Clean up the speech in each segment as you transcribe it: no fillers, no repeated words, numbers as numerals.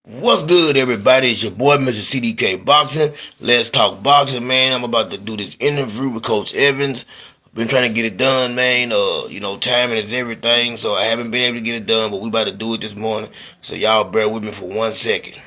What's good, everybody? It's your boy, Mr. CDK Boxing. Let's talk boxing, man. I'm about to do this interview with Coach Evins. Been trying to get it done, man. Timing is everything, so I haven't been able to get it done, but we about to do it this morning. So y'all bear with me for 1 second.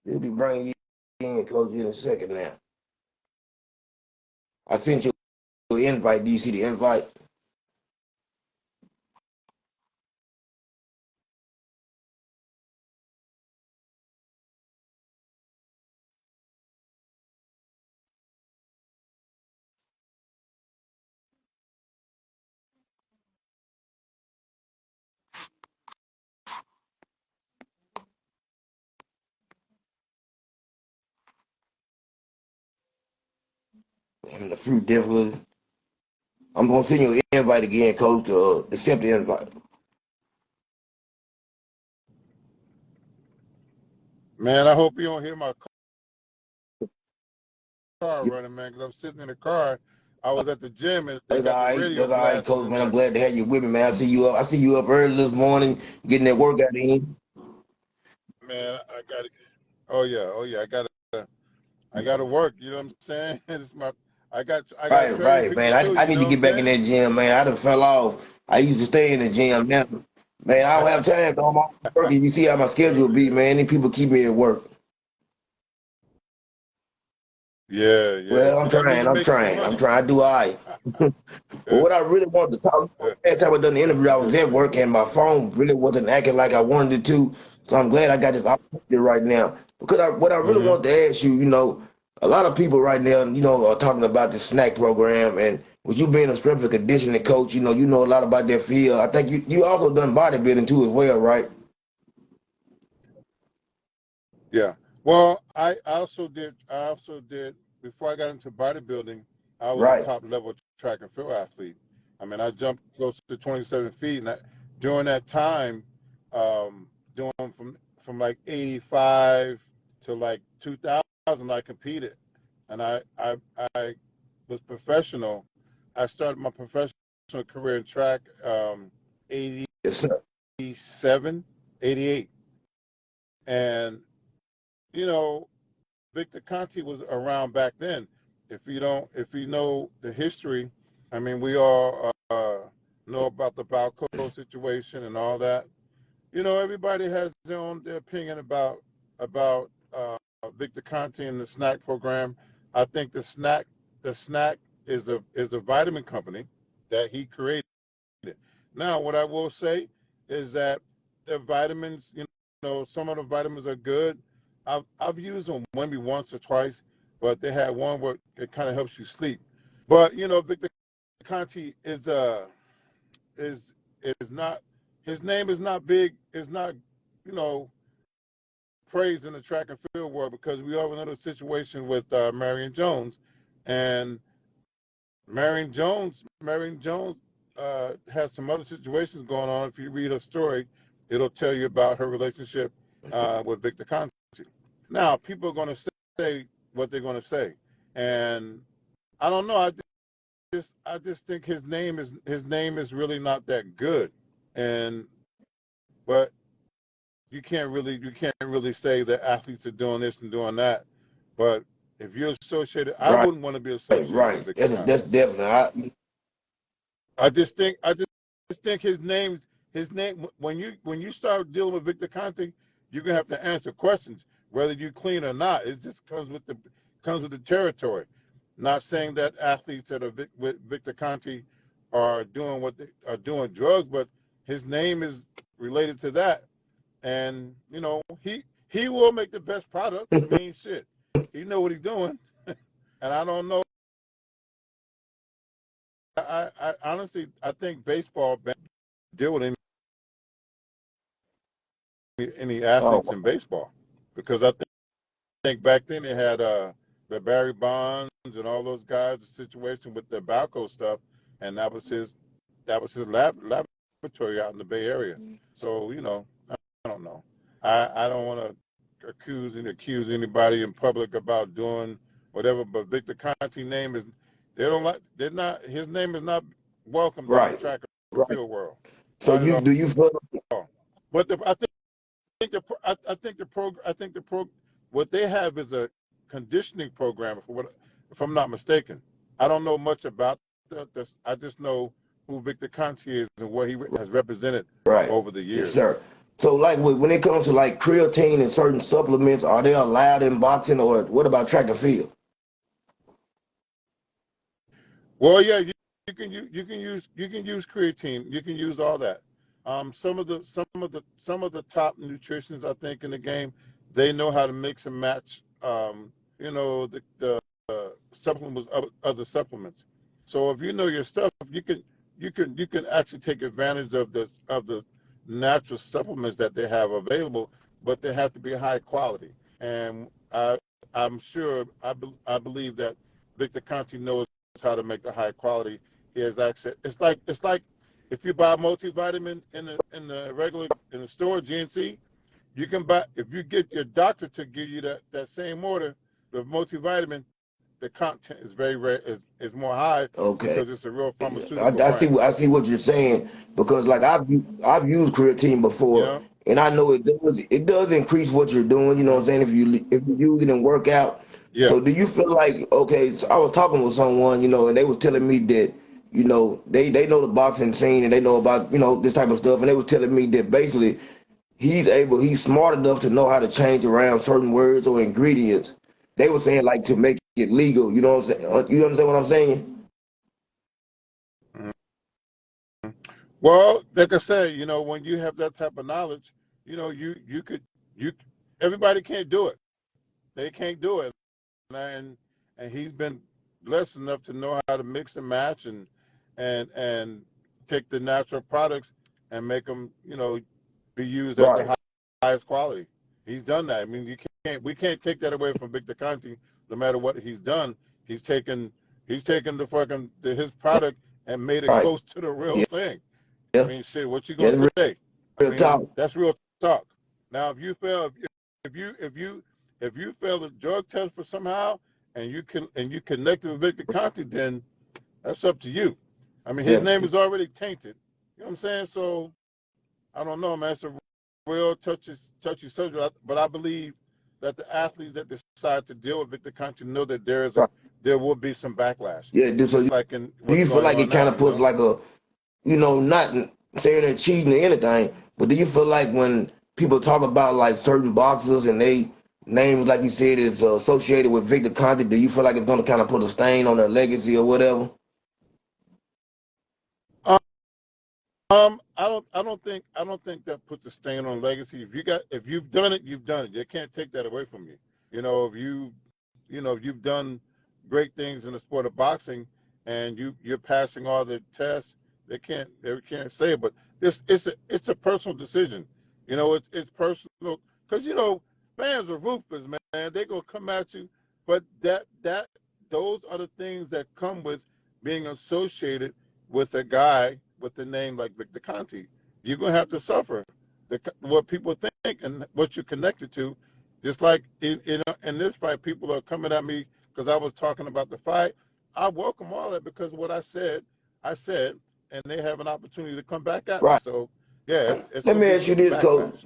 We'll be bringing you in, Coach, in a second now. I sent you an invite. Do you see the invite? And the fruit definitely. I'm gonna send you an invite again, Coach, to accept the invite. Man, I hope you don't hear my car running, man, because I'm sitting in the car. I was at the gym and they That's got all the right. radio That's all right, blasting Coach. in Man, I'm there. glad to have you with me, man. I see you up. I see you up early this morning, getting that workout in. Man, I got to. Oh yeah, I got to work. You know what I'm saying? It's my, I got Right, cherry right, picking man. too. I You need know to what I'm get back in saying? that gym, man. I done fell off. I used to stay in the gym. Now, man, I don't have time. Though. I'm always working. You see how my schedule be, man. These people keep me at work. Yeah, yeah. Well, I'm But that means trying. you're I'm making some trying. I'm money. trying. I do all right. But what I really wanted to talk about, last time I done the interview, I was at work and my phone really wasn't acting like I wanted it to. So I'm glad I got this opportunity right now. Because what I really Mm-hmm. wanted to ask you, a lot of people right now, are talking about the snack program. And with you being a strength and conditioning coach, you know a lot about that field. I think you also done bodybuilding too as well, right? Yeah. Well, I also did before I got into bodybuilding. I was a Right. top level track and field athlete. I mean, I jumped close to 27 feet, and during that time, doing from like 85 to like 2000, I competed, and I was professional. I started my professional career in track 87, Yes, sir. 88, and you know Victor Conti was around back then. If you know the history, I mean, we all know about the Balco situation and all that. Everybody has their opinion about Victor Conti and the snack program. I think the snack is a vitamin company that he created. Now, what I will say is that the vitamins, some of the vitamins are good. I've used them maybe once or twice, but they had one where it kind of helps you sleep. But Victor Conti is is not his name is not big, is not you know praised in the track and field world because we all know the situation with Marion Jones, and Marion Jones has some other situations going on. If you read her story, it'll tell you about her relationship with Victor Conti. Now, people are going to say what they're going to say, and I don't know. I just think his name is really not that good, and but you can't really say that athletes are doing this and doing that. But if you're associated, I Right, wouldn't want to be associated with right. Victor That's Conti. definitely. I just think his name when you start dealing with Victor Conte, you're gonna have to answer questions whether you clean or not. It just comes with the territory. Not saying that athletes that are with Victor Conte are doing what they are doing drugs, but his name is related to that, and he will make the best product. I mean, shit, he know what he's doing, and I don't know. I honestly I think baseball deal with any athletes Oh, in baseball because I think back then they had the Barry Bonds and all those guys. The situation with the Balco stuff, and that was his laboratory out in the Bay Area. So I don't know. I don't want to accuse anybody in public about doing whatever. But Victor Conti name is they don't like they're not his name is not welcomed in the right, track and right. field world. So Not at you do you feel all. But I think the pro what they have is a conditioning program if I'm not mistaken. I don't know much about this. I just know who Victor Conti is and what he has represented right? over the Yes, years. sir. So like when it comes to like creatine and certain supplements, are they allowed in boxing or what about track and field? Well, yeah, you can use creatine. You can use all that. Some of the top nutritionists I think in the game, they know how to mix and match. The supplements other supplements. So if you know your stuff, you can actually take advantage of the natural supplements that they have available, but they have to be high quality. And I'm sure I believe that Victor Conti knows how to make the high quality. He has access. It's like if you buy a multivitamin in the regular in the store GNC, you can buy if you get your doctor to give you that same order, the multivitamin, the content is very is more high Okay. because it's a real I, pharmaceutical I see. brand. I see what you're saying because, like, I've used creatine You before, know? and I know it does increase what you're doing. You know what I'm Mm-hmm. saying? If you use it and work out. Yeah. So, do you feel like okay? So I was talking with someone, and they was telling me that they know the boxing scene and they know about this type of stuff, and they was telling me that basically he's smart enough to know how to change around certain words or ingredients. They were saying like to make it legal. You know what I'm saying? You understand what I'm saying? Mhm. Well, like I said, when you have that type of knowledge, you could you everybody can't do it. They can't do it, and and he's been blessed enough to know how to mix and match and take the natural products and make them be used at the Right. highest quality. He's done that. I mean, we can't take that away from Victor Conti. No matter what he's done, he's taken he's taken his product and made it Right. close to the real Yeah. thing. I Yeah. mean, shit, what you Yeah. gonna say? I Real mean, talk. that's real talk. Now, if you fail the drug test for somehow and you connected with Victor Conti, then that's up to you. I mean, his Yeah. name is already tainted. You know what I'm saying? So I don't know, man. It's a real touchy subject, but I believe that the athletes that decide to deal with Victor Conti know that Right. there will be some backlash, Yeah. So just like in do what's you feel going like on it kind now. of puts like not saying they're cheating or anything, but do you feel like when people talk about like certain boxers and they names, like you said, is associated with Victor Conti, do you feel like it's going to kind of put a stain on their legacy or whatever? I don't think that puts a stain on legacy. If you've done it, you've done it. They can't take that away from you. If you've done great things in the sport of boxing and you're passing all the tests, they can't say it. But it's a personal decision. It's personal because fans are ruthless, man. They gonna come at you, but those are the things that come with being associated with a guy with the name like Victor Conti. You're gonna have to suffer what people think and what you're connected to. Just like in this fight, people are coming at me because I was talking about the fight. I welcome all that because what I said, and they have an opportunity to come back at me. Right. So yeah, it's Let gonna me be ask you some this, Coach. backlash.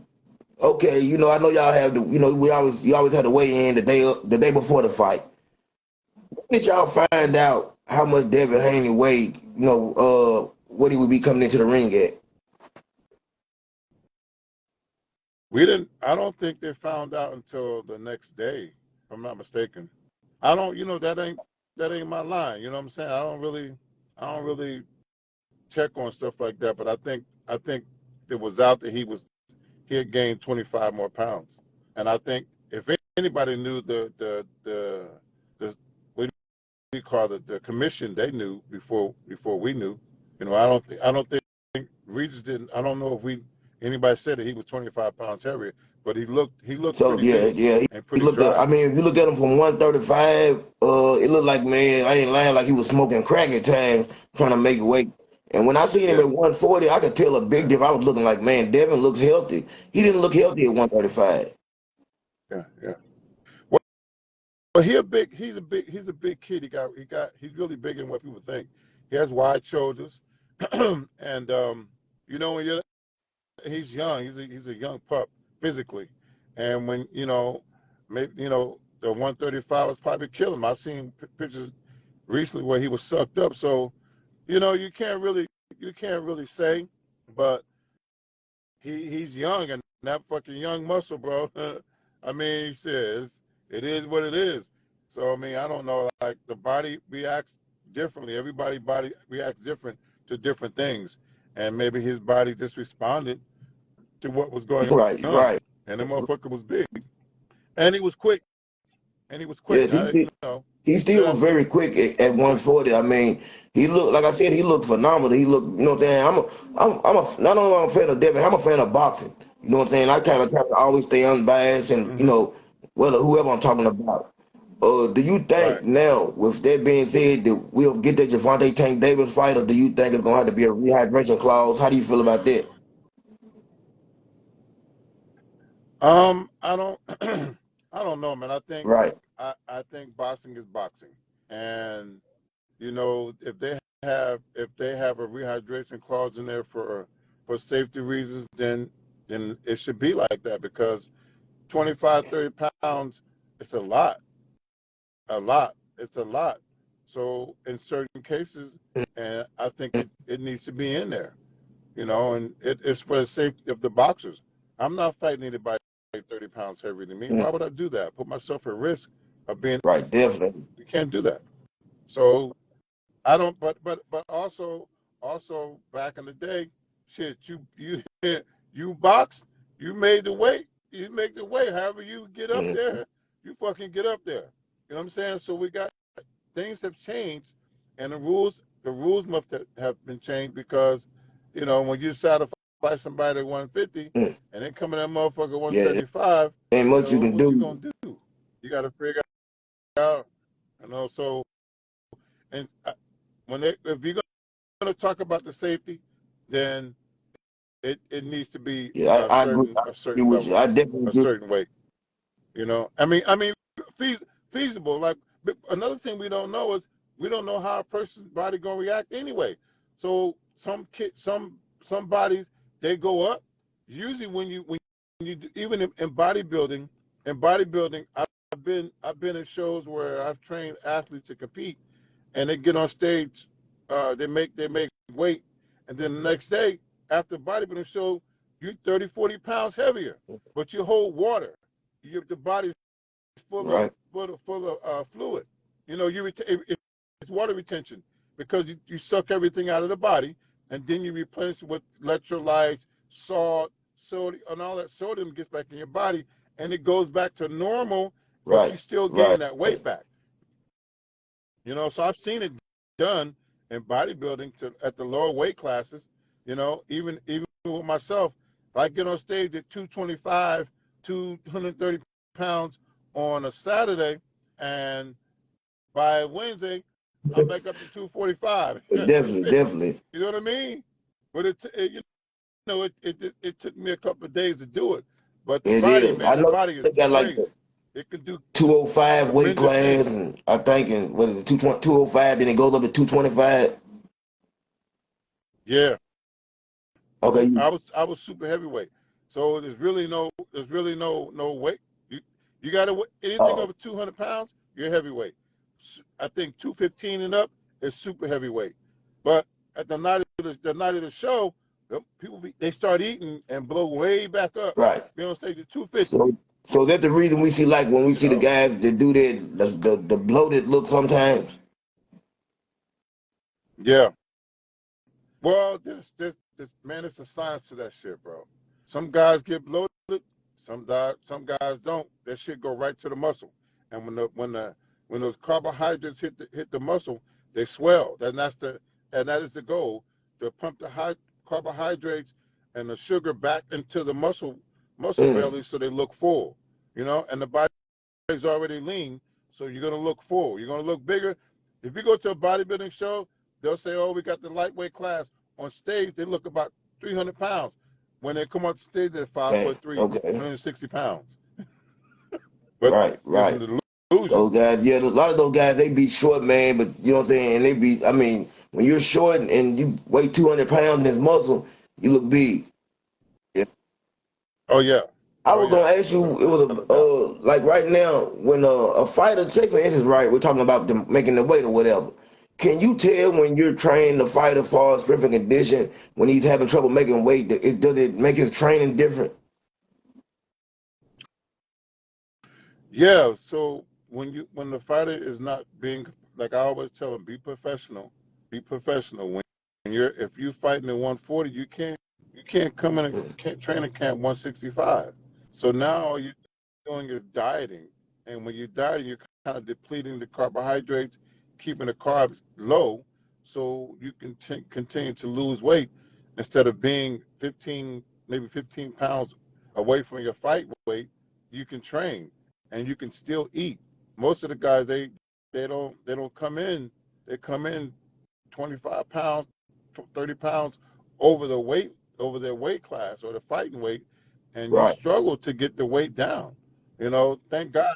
Okay, I know y'all have you always had to weigh in the day before the fight. When did y'all find out how much Devin Haney weighed? What he would be coming into the ring at? We didn't. I don't think they found out until the next day, if I'm not mistaken. I don't. That ain't my line. You know what I'm saying? I don't really check on stuff like that. But I think it was out that he had gained 25 more pounds, and I think if anybody knew the what call the commission, they knew before we knew. I don't think Regis didn't. I don't know if anybody said that he was 25 pounds heavier, but he looked So pretty yeah, big yeah. and He pretty looked at. dry. I mean, if you look at him from 135, it looked like, man, I ain't lying, like he was smoking crack at times trying to make weight. And when I seen him Yeah, at 140, I could tell a big yeah, difference. I was looking like, man, Devin looks healthy. He didn't look healthy at 135. yeah, yeah. Well, he's a big kid. He's really bigger than what people think. He has wide shoulders, and when he's young, he's a young pup physically, and when maybe the 135 was probably killing him. I've seen pictures recently where he was sucked up, so you can't really say, but he's young and that fucking young muscle, bro. I mean, he says it is what it is. So I mean, I don't know. Like the body reacts differently. Everybody body reacts different to different things, and maybe his body just responded to what was going Right, on, right. and the motherfucker was big, and he was quick, Yes, he Shout still out to very him. quick at He quick. 140. I mean, he looked like I said, he looked phenomenal. He looked, you know what I'm saying? Not only am I a fan of Devin, I'm a fan of boxing. You know what I'm saying? I kind of try to always stay unbiased and Hmm. well, whoever I'm talking about. Do you think Right. now, with that being said, that we'll get the Javante Tank Davis fight, or do you think it's gonna have to be a rehydration clause? How do you feel about that? I don't, I don't know, man. Right, I think boxing is boxing, and if they have a rehydration clause in there for safety reasons, then it should be like that because 25, 30 pounds, it's a lot. It's a lot. So in certain cases, and I think it needs to be in there, and it's for the safety of the boxers. I'm not fighting anybody 30 pounds heavier than me. mm, Why would I do that? Put myself at risk of being. right, definitely. You can't do that. So I don't. But also back in the day, shit, you you boxed, you made the weight, you make the weight. However you get up Mm, there, you fucking get up there. You know what I'm saying? So we got things have changed, and the rules must have been changed because when you decide to fight somebody at 150 mm. and they come in that motherfucker Yeah, 135, ain't much you can what you do. gonna do? You got to figure out, so and if you're going to talk about the safety, then it needs to be Yeah, a I agree. certain I a agree certain with you. level, I definitely a agree. certain weight. I mean, feasible. Like another thing we don't know is we don't know how a person's body gonna react anyway. So some bodies they go up. Usually even in bodybuilding, I've been in shows where I've trained athletes to compete, and they get on stage, they make weight, and then the next day after the bodybuilding show, you 30, 40 pounds heavier, but you hold water. The body's full of Right, fluid. It's water retention because you suck everything out of the body, and then you replenish with electrolytes, salt, sodium, and all that sodium gets back in your body, and it goes back to normal, but right, you still right. gain that weight back. So I've seen it done in bodybuilding at the lower weight classes. Even with myself, if I get on stage at 225, 230 pounds on a Saturday, and by Wednesday, I'm back up to 245. Definitely, definitely. You know what I mean? But it took me a couple of days to do it. But the It body, is. I man, the know body is they got like the crazy. It can do 205 weight tremendous class, things. and I think in what is it, 205, then it goes up to 225. Yeah, Okay, I was super heavyweight, so there's really no weight. You got to anything oh, over 200 pounds, you're heavyweight. I think 215 and up is super heavyweight. But at the night of the show, they start eating and blow way back up. right. Be on stage at 250. So that's the reason we see, like when we You see the know. guys that do that, the bloated look sometimes. Yeah. Well, this man, it's a science to that shit, bro. Some guys get bloated, some guys don't. That shit go right to the muscle, and when the When those carbohydrates hit the muscle, they swell. And that is the goal, to pump the carbohydrates and the sugar back into the muscle Mm. belly so they look full. And the body's already lean, so you're gonna look full. You're gonna look bigger. If you go to a bodybuilding show, they'll say, "Oh, we got the lightweight class." On stage, they look about 300 pounds. When they come on stage, they're five Okay. foot three, Okay. 160 pounds. But Right. it's Right. an illusion. Those guys, yeah, a lot of those guys, they be short, man. But you know what I'm saying? And they be, I mean, when you're short and you weigh 200 pounds in this muscle, you look big. Yeah. Oh yeah, I oh was yeah, gonna ask you, it was without a doubt. like right now when a fighter, say for instance, right, we're talking about them making the weight or whatever. Can you tell when you're training the fighter for strength and condition when he's having trouble making weight? Does it make his training different? Yeah. So when the fighter is not being, like I always tell them, be professional. Be professional. When you're if you fighting at 140, you can't come in and Mm. can't train in camp 165. So now all you're doing is dieting, and when you're dieting, you're kind of depleting the carbohydrates, keeping the carbs low, so you can continue to lose weight instead of being 15, maybe 15 pounds away from your fight weight. You can train and you can still eat. Most of the guys, they don't come in. They come in 25 pounds, 30 pounds over over their weight class or the fighting weight, and you Right, struggle to get the weight down. Thank God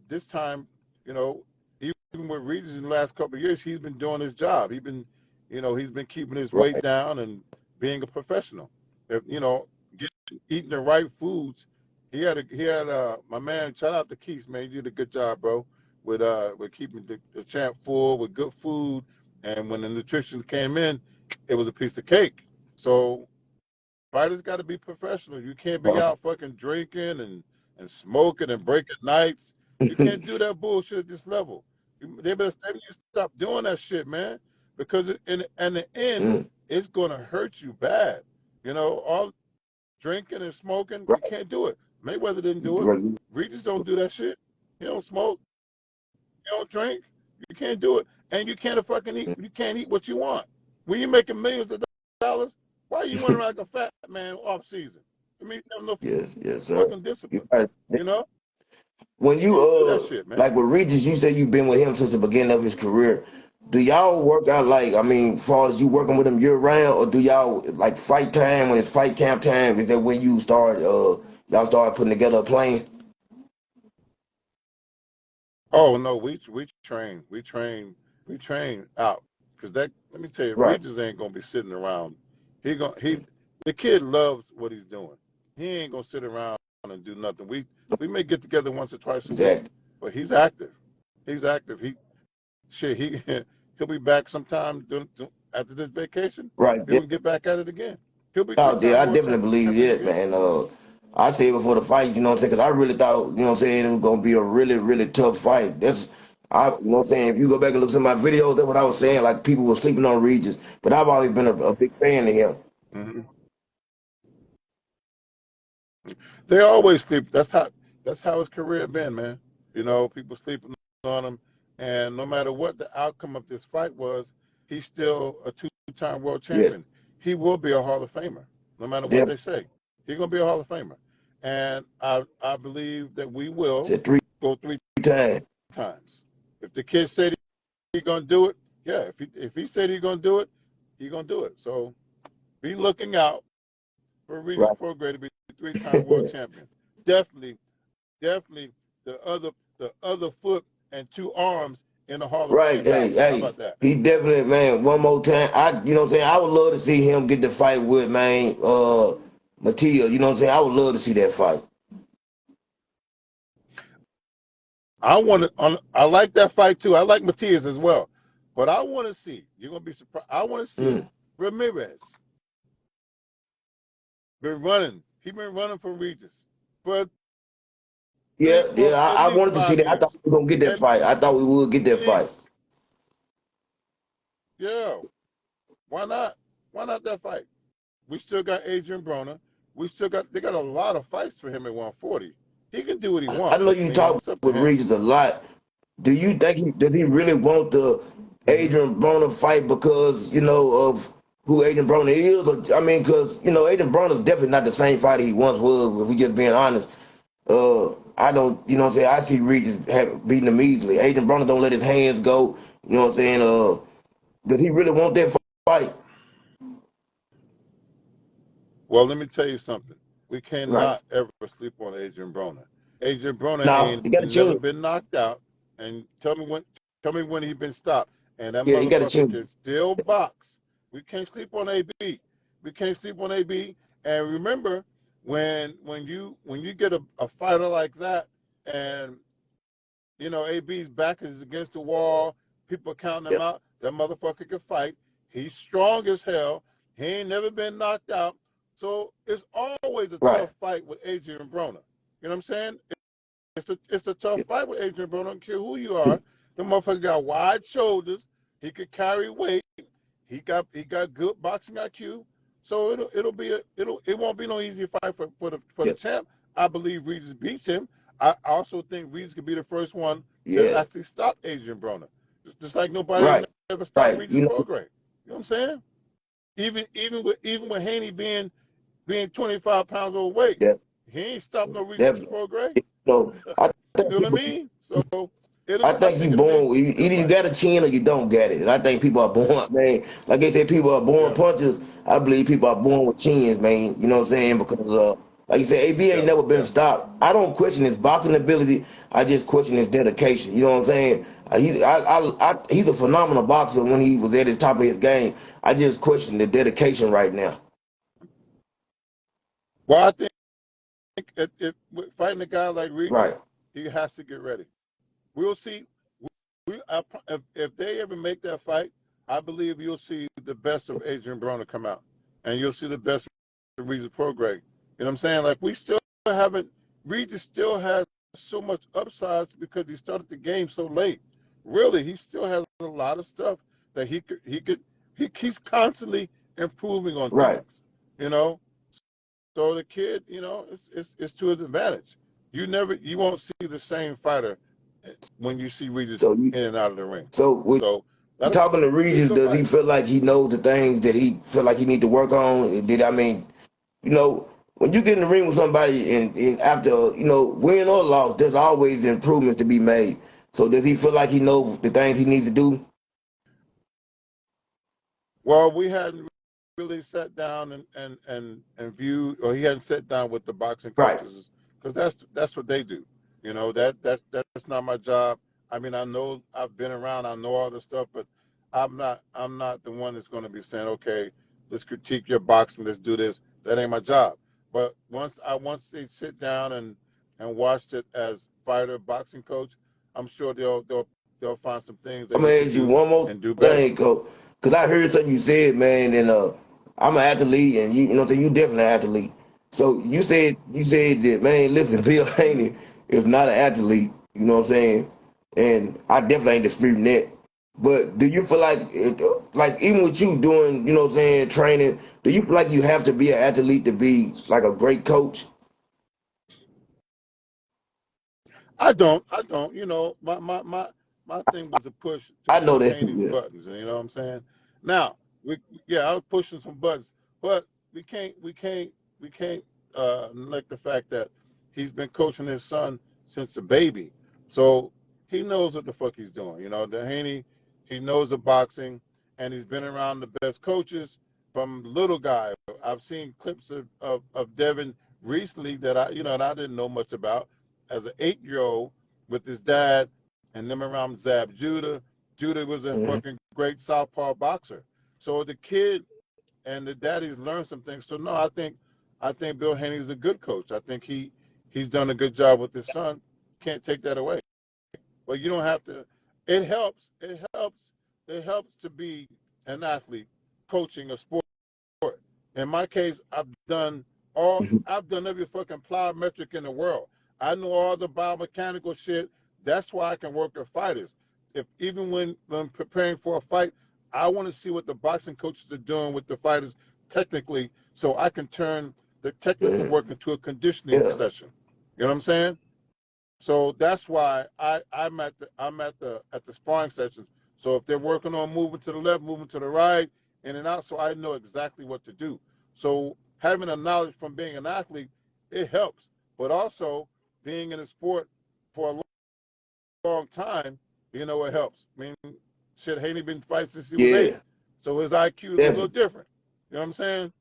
this time, you know, even with Regis in the last couple of years, he's been doing his job. He's been keeping his weight right. down and being a professional. Eating the right foods. He had my man. Shout out to Keith, man. You did a good job, bro, with keeping the champ full with good food. And when the nutrition came in, it was a piece of cake. So fighters got to be professional. You can't be Right. out fucking drinking and smoking and breaking nights. You can't do that bullshit at this level. They better stop doing that shit, man. Because in the end, Mm. it's gonna hurt you bad. All drinking and smoking, you Right. can't do it. Mayweather didn't do it. Right. Regis don't do that shit. He don't smoke. He don't drink. You can't do it. And you can't fucking eat. You can't eat what you want. When you're making millions of dollars, why are you running around like a fat man off season? I mean, you have no Yes, yes, sir. fucking You discipline. right. You know? When You you can't do that shit, man. like with Regis, you said you've been with him since the beginning of his career. Do y'all work out like, I mean, as far as you working with him year round, or do y'all like fight time when it's fight camp time? Is that when you start y'all start putting together a plan? Oh no, we train out. Cause let me tell you, Right. Regis ain't gonna be sitting around. The kid loves what he's doing. He ain't gonna sit around and do nothing. We may get together once or twice a week, Exactly. but he's active. He's active. He he'll be back sometime after this vacation. Right. He'll get back at it again. He'll be Out there, three-time I world definitely believe champion it, again. man. I say it before the fight, you know what I'm saying? Because I really thought, you know what I'm saying, it was gonna be a really, really tough fight. You know what I'm saying? If you go back and look at some of my videos, that's what I was saying. Like people were sleeping on Regis, but I've always been a big fan of him. Hmm. They always sleep. That's how his career been, man. People sleeping on him, and no matter what the outcome of this fight was, he's still a two-time world Yes, champion. He will be a Hall of Famer, no matter what definitely. they say. He's gonna be a Hall of Famer, and I believe that we will Said three go three times. times. If the kid said he's gonna do it, yeah. If he said he's gonna do it, he's gonna do it. So be looking out for Regis Right. Prograis to be three-time world champion. Definitely, definitely the other foot and two arms in the Hall of Right. Fame Hey, ballot. How hey. about that? He definitely, man, one more time. You know what I'm saying? I would love to see him get the fight with, man, Mattia. You know what I'm saying? I would love to see that fight. I like that fight too. I like Matias as well, but I want to see. You're gonna be surprised. I want to see Mm. Ramirez been running. He been running for Regis for Yeah, yeah. at I least wanted to see five that. I thought years. we were gonna get that At fight. I thought we would get that fight. least, yeah. Why not? Why not that fight? We still got Adrian Broner. They got a lot of fights for him at 140. He can do what he I wants. know I you mean, talk it's up to with him. Regis a lot, do you think does he really want the Hmm. Adrian Broner fight because of who Adrian Broner is? Or, I mean, because Adrian Broner is definitely not the same fighter he once was. If we just being honest, I don't, what I'm saying. I see Regis beating him easily. Adrian Broner don't let his hands go. You know what I'm saying? Does he really want that fight? Well, let me tell you something. We Right. cannot ever sleep on Adrian Broner. Adrian Broner Now ain't he got a never chin. been knocked out. And tell me when he been stopped. And that Yeah, he got a motherfucker chin. can still box. We can't sleep on AB. We can't sleep on AB. And remember, when you get a fighter like that, and AB's back is against the wall, people counting him Yep. out, that motherfucker can fight. He's strong as hell. He ain't never been knocked out. So it's always a Right. tough fight with Adrian Broner. You know what I'm saying? It's a tough fight with Adrian Broner. I don't care who you are. The motherfucker got wide shoulders. He could carry weight. He got good boxing IQ. So it won't be no easy fight for the Yep. champ. I believe Regis beats him. I also think Regis could be the first one to Yeah. actually stop Adrian Broner. Just like nobody Right. ever stopped Right. Regis Prograis. You know what I'm saying? Even with Haney being 25 pounds overweight, Def, he ain't stopped no Regis definitely. Prograis. I You think know what I people. mean? So I I think you think it'll be a born good either you fight. got a chin or you don't get it. And I think people are born, man. Like they say, people are born Yeah, punchers. I believe people are born with chins, man. You know what I'm saying? Because like you said, AB ain't yeah, never been yeah. stopped. I don't question his boxing ability. I just question his dedication. You know what I'm saying? He's a phenomenal boxer when he was at his top of his game. I just question the dedication right now. Well, I think if fighting a guy like Right, Regis, he has to get ready. We'll see. If they ever make that fight, I believe you'll see the best of Adrian Broner come out, and you'll see the best of Regis Prograis. You know what I'm saying? Like we still haven't. Regis still has so much upsides because he started the game so late. Really, he still has a lot of stuff that he's constantly improving on right. things. You know, so the kid, it's to his advantage. You won't see the same fighter when you see Regis So you in and out of the ring. so with So you that'll talking to be a Regis, good does he fight. feel like he knows the things that he feel like he need to work on? Did I mean, when you get in the ring with somebody and after, win or loss, there's always improvements to be made. So does he feel like he knows the things he needs to do? Well, we hadn't really sat down and viewed, or he hadn't sat down with the boxing Right. coaches because that's what they do. That's not my job. I mean, I know I've been around, I know all this stuff, but I'm not the one that's going to be saying, okay, let's critique your boxing, let's do this. That ain't my job. But once they sit down and watch it as fighter boxing coach, I'm sure they'll find some things that I'm he gonna could ask you do one more and do better. thing, cause I heard something you said, man, and I'm an athlete, and you know what I'm saying, you definitely an athlete. So you said that, man. Listen, Bill Hmm. Haney is not an athlete. You know what I'm saying? And I definitely ain't disputing that. But do you feel like even with you doing, you know what I'm saying, training, do you feel like you have to be an athlete to be like a great coach? I don't. My thing was to I know push that. Haney's Yeah. buttons, and you know what I'm saying. Now, I was pushing some buttons, but we can't neglect the fact that he's been coaching his son since a baby, so he knows what the fuck he's doing. The Haney, he knows the boxing, and he's been around the best coaches from little guy. I've seen clips of Devin recently that I didn't know much about as an 8-year-old with his dad and them around Zab Judah. Judah was a Hmm. fucking great southpaw boxer. So the kid and the daddies learned some things. So no, I think Bill Haney is a good coach. I think he's done a good job with his son. Can't take that away. But you don't have to. It helps. It helps. It helps to be an athlete coaching a sport. In my case, I've done every fucking plyometric in the world. I know all the biomechanical shit. That's why I can work with fighters. If even when preparing for a fight, I want to see what the boxing coaches are doing with the fighters technically, so I can turn the technical Hmm. work into a conditioning Yeah. session. You know what I'm saying? So that's why I'm at the sparring sessions. So if they're working on moving to the left, moving to the right, in and out, so I know exactly what to do. So having a knowledge from being an athlete, it helps. But also being in a sport for a long time, it helps. I mean, shit, Haney been fighting since he was 8, Yeah, so his IQ is a little definitely. different. You know what I'm saying?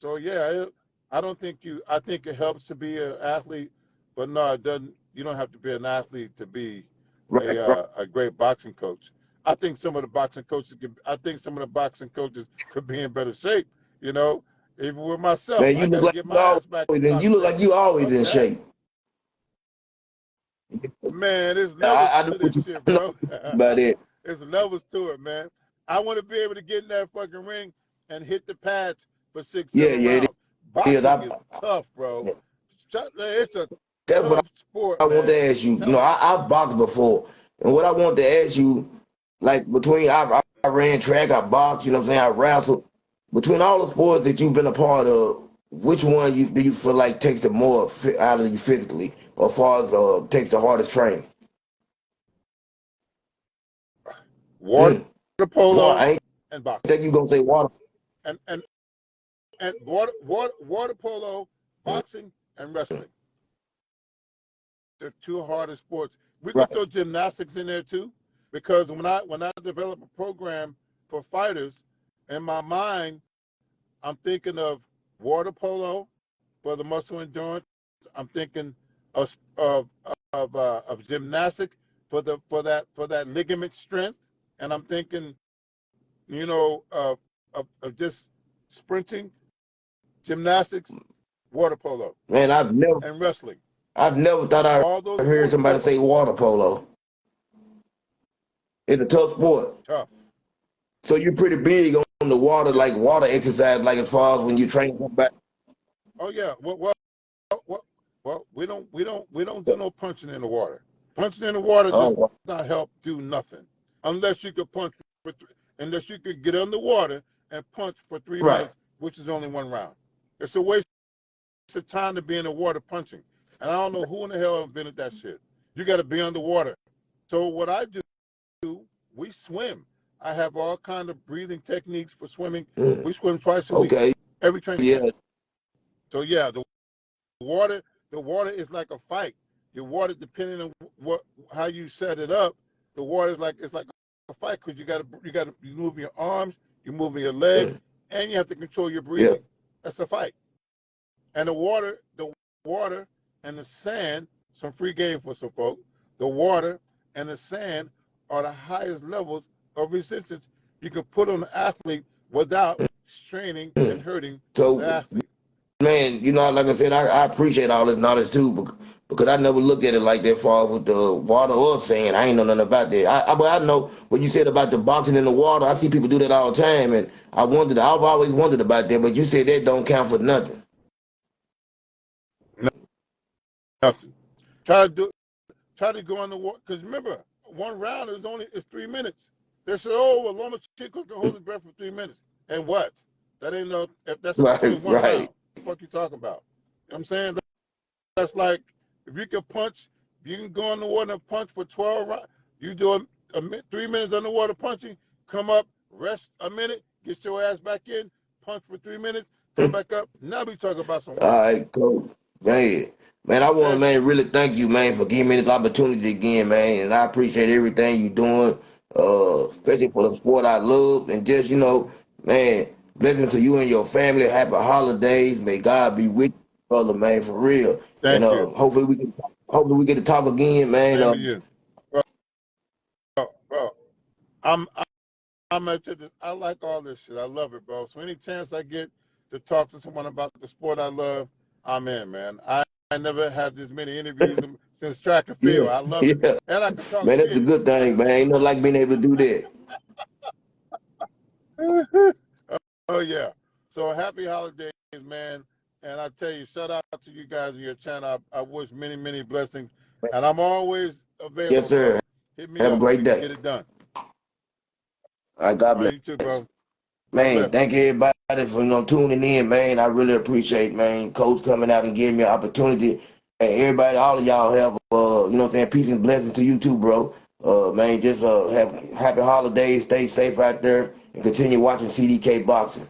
So yeah, I don't think you. I think it helps to be an athlete, but no, it doesn't. You don't have to be an athlete to be Right, right. a great boxing coach. I think some of the boxing coaches. I think some of the boxing coaches could be in better shape. You know, even with myself, Man, I you look got to like get you my ass back in top look shape. like you always Fuck in that, shape. man. There's levels I know to what this you shit, I know bro. about it. There's levels to it, man. I want to be able to get in that fucking ring and hit the pads for six, Yeah, seven yeah, it rounds. is. Boxing is tough, bro. It's a That's what tough sport, I want to man. ask I'm you. telling you. I've boxed before, and what I want to ask you, like between I ran track, I boxed, you know what I'm saying, I wrestled. Between all the sports that you've been a part of, which one do you feel like takes the more out of you physically, or as far as takes the hardest training? Water Mm. Water, polo I ain't and boxing. think you gonna say water. And water polo, boxing, and wrestling. The two hardest sports. We could Right. throw gymnastics in there too, because when I develop a program for fighters, in my mind, I'm thinking of water polo for the muscle endurance. I'm thinking of gymnastic for that ligament strength, and I'm thinking, of just sprinting, gymnastics, water polo, Man, and wrestling. I've never thought I All those heard sports somebody tough, say water polo. It's a tough sport. tough. So you're pretty big on the water, like water exercise, like as far as when you train somebody. Oh yeah. Well, we don't do no punching in the water. Punching in the water does Oh, not help do nothing unless you could punch unless you could get underwater and punch for three right. minutes, which is only one round. It's a waste of time to be in the water punching. And I don't know who in the hell invented that shit. You got to be underwater. So what I do, we swim. I have all kind of breathing techniques for swimming. Mm. We swim twice a week, Okay. every training camp. Yeah. So yeah, water the water is like a fight. The water, depending on how you set it up, the water is like it's like a fight, because you move your arms, you move your legs, Mm. and you have to control your Yeah. breathing. That's a fight. And the water and the sand, some free game for some folk. The water and the sand are the highest levels of resistance you can put on an athlete without straining and Mm. hurting the So, athlete. man, like I said, I appreciate all this knowledge too, because I never looked at it like that far with the water or sand. I ain't know nothing about that. But I know what you said about the boxing in the water. I see people do that all the time, and I've always wondered about that. But you said that don't count for nothing. Nothing. Try to do Try to go on the water, because remember, one round is 3 minutes. They say, oh, well, Loma Chico can hold his breath for 3 minutes. And what? That ain't no. If that's only Right, one right. round. What the fuck you talking about? You know what I'm saying? That's like, if you can punch, if you can go in the water and punch for 12 rounds. You do 3 minutes underwater punching, come up, rest a minute, get your ass back in, punch for 3 minutes, come back up. Now we talk about some All rounds. right, cool. Man, I want to, Yeah, man, really thank you, man, for giving me this opportunity again, man. And I appreciate everything you're doing, especially for the sport I love. And just, man, blessings to you and your family. Happy holidays. May God be with you, brother, man, for real. And thank you. hopefully we get to talk again, man. Same to you. Bro, I'm I'm at this. I like all this shit. I love it, bro. So any chance I get to talk to someone about the sport I love, I'm in, man. I never had this many interviews since track and field. Yeah, I love it, yeah. and I can talk Man, that's a shit. good thing, man. Ain't nothing like being able to do that. Oh yeah. So happy holidays, man. And I tell you, shout out to you guys and your channel. I wish many blessings, and I'm always Yes, available, sir. bro. Hit me Have a up and great we can day. get it done. All right, God All right, you too, bless. bro. God Man, bless. thank everybody for tuning in, man. I really appreciate, man, Coach coming out and giving me an opportunity Hey, everybody, all of y'all have, you know what I'm saying, peace and blessings to you too, bro. Man, just have happy holidays, stay safe out there, and continue watching CDK Boxing.